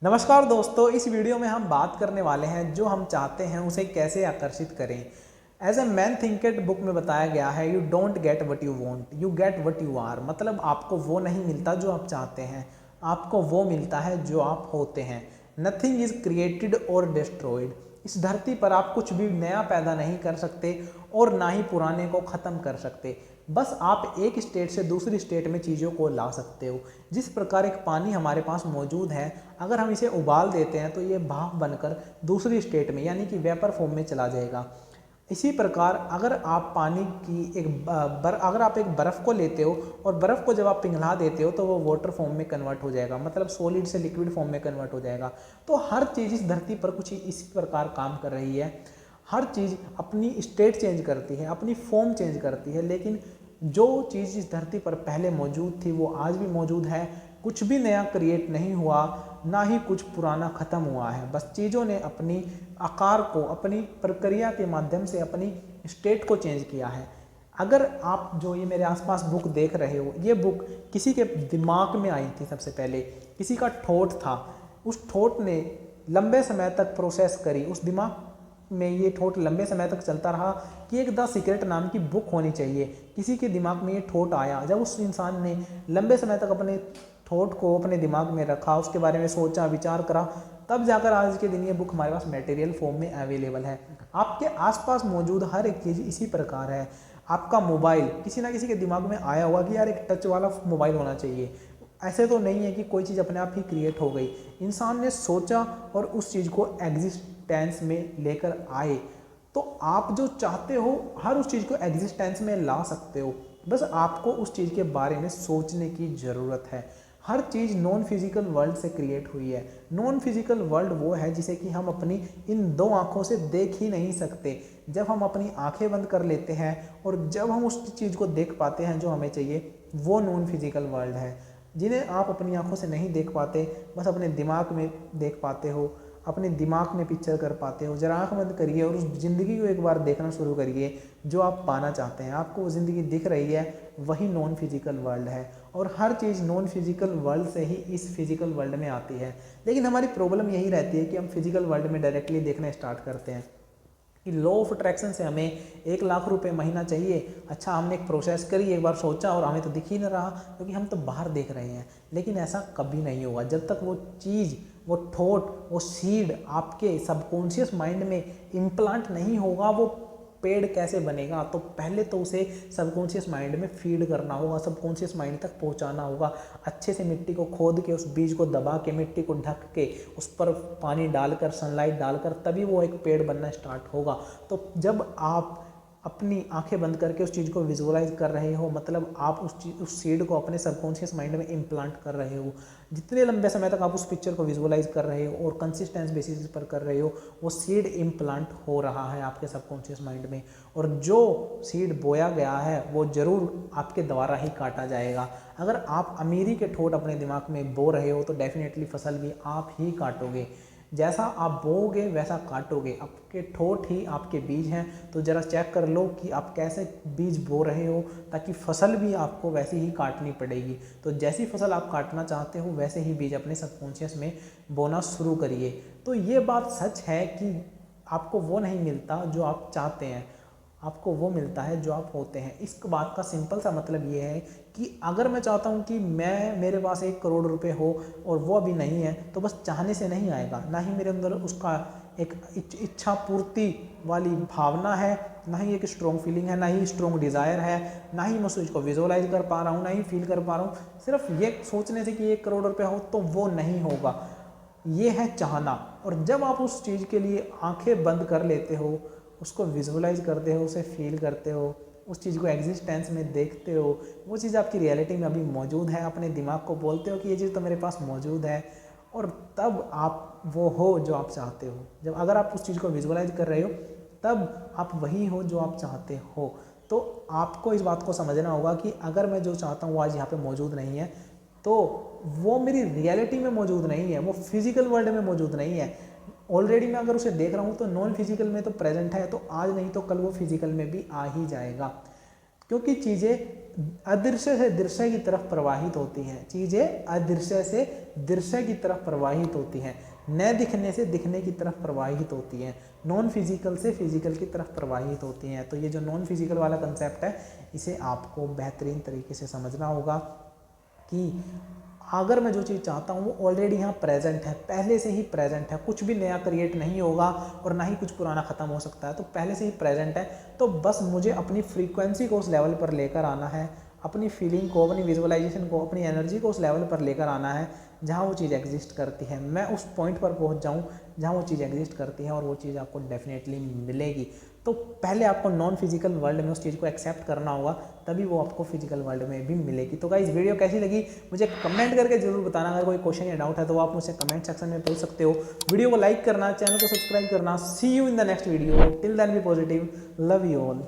नमस्कार दोस्तों, इस वीडियो में हम बात करने वाले हैं जो हम चाहते हैं उसे कैसे आकर्षित करें। As a man thinketh book में बताया गया है, you don't get what you want, you get what you are. मतलब आपको वो नहीं मिलता जो आप चाहते हैं, आपको वो मिलता है जो आप होते हैं। नथिंग इज क्रिएटेड और डिस्ट्रॉयड। इस धरती पर आप कुछ भी नया पैदा नहीं कर सकते और ना ही पुराने को ख़त्म कर सकते। बस आप एक स्टेट से दूसरी स्टेट में चीज़ों को ला सकते हो। जिस प्रकार एक पानी हमारे पास मौजूद है, अगर हम इसे उबाल देते हैं तो ये भाप बनकर दूसरी स्टेट में यानी कि वेपर फॉर्म में चला जाएगा। इसी प्रकार अगर आप पानी की अगर आप एक बर्फ़ को लेते हो और बर्फ़ को जब आप पिघला देते हो तो वो वाटर फॉर्म में कन्वर्ट हो जाएगा, मतलब सॉलिड से लिक्विड फॉर्म में कन्वर्ट हो जाएगा। तो हर चीज़ इस धरती पर कुछ इसी प्रकार काम कर रही है। हर चीज़ अपनी स्टेट चेंज करती है, अपनी फॉर्म चेंज करती है, लेकिन जो चीज़ इस धरती पर पहले मौजूद थी वो आज भी मौजूद है। कुछ भी नया क्रिएट नहीं हुआ, ना ही कुछ पुराना ख़त्म हुआ है। बस चीज़ों ने अपनी आकार को अपनी प्रक्रिया के माध्यम से अपनी स्टेट को चेंज किया है। अगर आप जो ये मेरे आसपास बुक देख रहे हो, ये बुक किसी के दिमाग में आई थी। सबसे पहले किसी का ठोट था, उस ठोट ने लंबे समय तक प्रोसेस करी, उस दिमाग में ये ठोट लंबे समय तक चलता रहा कि एक द सीक्रेट नाम की बुक होनी चाहिए। किसी के दिमाग में ये ठोट आया, जब उस इंसान ने लंबे समय तक अपने थॉट को अपने दिमाग में रखा, उसके बारे में सोचा विचार करा, तब जाकर आज के दिन ये बुक हमारे पास मटेरियल फॉर्म में अवेलेबल है। आपके आसपास मौजूद हर एक चीज़ इसी प्रकार है। आपका मोबाइल किसी ना किसी के दिमाग में आया होगा कि यार एक टच वाला मोबाइल होना चाहिए। ऐसे तो नहीं है कि कोई चीज़ अपने आप ही क्रिएट हो गई, इंसान ने सोचा और उस चीज़ को एग्जिस्टेंस में लेकर आए। तो आप जो चाहते हो हर उस चीज़ को एग्जिस्टेंस में ला सकते हो, बस आपको उस चीज़ के बारे में सोचने की ज़रूरत है। हर चीज़ नॉन फिजिकल वर्ल्ड से क्रिएट हुई है। नॉन फिजिकल वर्ल्ड वो है जिसे कि हम अपनी इन दो आँखों से देख ही नहीं सकते। जब हम अपनी आंखें बंद कर लेते हैं और जब हम उस चीज़ को देख पाते हैं जो हमें चाहिए, वो नॉन फिजिकल वर्ल्ड है। जिन्हें आप अपनी आंखों से नहीं देख पाते, बस अपने दिमाग में देख पाते हो, अपने दिमाग में पिक्चर कर पाते हो। जरा आँख बंद करिए और उस ज़िंदगी को एक बार देखना शुरू करिए जो आप पाना चाहते हैं। आपको वो ज़िंदगी दिख रही है, वही नॉन फिजिकल वर्ल्ड है। और हर चीज़ नॉन फिजिकल वर्ल्ड से ही इस फिजिकल वर्ल्ड में आती है। लेकिन हमारी प्रॉब्लम यही रहती है कि हम फिजिकल वर्ल्ड में डायरेक्टली देखना स्टार्ट करते हैं कि लॉ ऑफ अट्रैक्शन से हमें 1 लाख रुपए महीना चाहिए। अच्छा, हमने एक प्रोसेस करी, एक बार सोचा और हमें तो दिख ही नहीं रहा क्योंकि हम तो बाहर देख रहे हैं। लेकिन ऐसा कभी नहीं होगा जब तक वो चीज़, वो थॉट, वो सीड आपके सबकॉन्शियस माइंड में इम्प्लांट नहीं होगा। वो पेड़ कैसे बनेगा? तो पहले तो उसे सबकॉन्शियस माइंड में फीड करना होगा, सबकॉन्शियस माइंड तक पहुंचाना होगा। अच्छे से मिट्टी को खोद के, उस बीज को दबा के, मिट्टी को ढक के, उस पर पानी डालकर, सनलाइट डालकर, तभी वो एक पेड़ बनना स्टार्ट होगा। तो जब आप अपनी आंखें बंद करके उस चीज़ को विजुअलाइज कर रहे हो, मतलब आप उस सीड को अपने सबकॉन्शियस माइंड में इम्प्लांट कर रहे हो। जितने लंबे समय तक आप उस पिक्चर को विजुअलाइज कर रहे हो और कंसिस्टेंस बेसिस पर कर रहे हो, वो सीड इम्प्लांट हो रहा है आपके सबकॉन्शियस माइंड में। और जो सीड बोया गया है वो ज़रूर आपके द्वारा ही काटा जाएगा। अगर आप अमीरी के ठोट अपने दिमाग में बो रहे हो तो डेफिनेटली फसल भी आप ही काटोगे। जैसा आप बोओगे वैसा काटोगे। आपके ठोट ही आपके बीज हैं। तो ज़रा चेक कर लो कि आप कैसे बीज बो रहे हो, ताकि फसल भी आपको वैसी ही काटनी पड़ेगी। तो जैसी फसल आप काटना चाहते हो वैसे ही बीज अपने सबकॉन्शियस में बोना शुरू करिए। तो ये बात सच है कि आपको वो नहीं मिलता जो आप चाहते हैं, आपको वो मिलता है जो आप होते हैं। इस बात का सिंपल सा मतलब ये है कि अगर मैं चाहता हूँ कि मेरे पास 1 करोड़ रुपए हो और वो अभी नहीं है, तो बस चाहने से नहीं आएगा। ना ही मेरे अंदर उसका एक इच्छा पूर्ति वाली भावना है, ना ही एक स्ट्रॉन्ग फीलिंग है, ना ही स्ट्रॉन्ग डिज़ायर है, ना ही मैं उस चीज़ को विजुअलाइज कर पा रहा हूँ, ना ही फील कर पा रहा हूँ। सिर्फ ये सोचने से कि 1 करोड़ रुपये हो तो वो नहीं होगा। ये है चाहना। और जब आप उस चीज़ के लिए आंखें बंद कर लेते हो, उसको विजुअलाइज करते हो, उसे फील करते हो, उस चीज़ को एग्जिस्टेंस में देखते हो, वो चीज़ आपकी रियलिटी में अभी मौजूद है, अपने दिमाग को बोलते हो कि ये चीज़ तो मेरे पास मौजूद है, और तब आप वो हो जो आप चाहते हो। जब अगर आप उस चीज़ को विजुअलाइज कर रहे हो तब आप वही हो जो आप चाहते हो। तो आपको इस बात को समझना होगा कि अगर मैं जो चाहता हूँ वो आज यहाँ पे मौजूद नहीं है, तो वो मेरी रियलिटी में मौजूद नहीं है, वो फिजिकल वर्ल्ड में मौजूद नहीं है। ऑलरेडी मैं अगर उसे देख रहा हूँ तो नॉन फिजिकल में तो प्रेजेंट है, तो आज नहीं तो कल वो फिजिकल में भी आ ही जाएगा। क्योंकि चीज़ें अदृश्य से दृश्य की तरफ प्रवाहित होती हैं, चीज़ें अदृश्य से दृश्य की तरफ प्रवाहित होती हैं, न दिखने से दिखने की तरफ प्रवाहित होती हैं, नॉन फिजिकल से फिजिकल की तरफ प्रवाहित होती हैं। तो ये जो नॉन फिजिकल वाला कंसेप्ट है इसे आपको बेहतरीन तरीके से समझना होगा कि अगर मैं जो चीज़ चाहता हूँ वो ऑलरेडी यहाँ प्रेजेंट है, पहले से ही प्रेजेंट है, कुछ भी नया क्रिएट नहीं होगा और ना ही कुछ पुराना ख़त्म हो सकता है, तो पहले से ही प्रेजेंट है। तो बस मुझे अपनी फ्रीक्वेंसी को उस लेवल पर लेकर आना है, अपनी फीलिंग को, अपनी विजुअलाइजेशन को, अपनी एनर्जी को उस लेवल पर लेकर आना है जहाँ वो चीज़ एग्जिस्ट करती है। मैं उस पॉइंट पर पहुँच जाऊँ जहाँ वो चीज़ एग्जिस्ट करती है और वो चीज़ आपको डेफिनेटली मिलेगी। तो पहले आपको नॉन फिजिकल वर्ल्ड में उस चीज़ को एक्सेप्ट करना होगा, तभी वो आपको फिजिकल वर्ल्ड में भी मिलेगी। तो गाइस वीडियो कैसी लगी मुझे कमेंट करके जरूर बताना। अगर कोई क्वेश्चन या डाउट है तो आप मुझसे कमेंट सेक्शन में पूछ सकते हो। वीडियो को लाइक करना, चैनल को सब्सक्राइब करना। See you in the next video, till then be positive, love you all.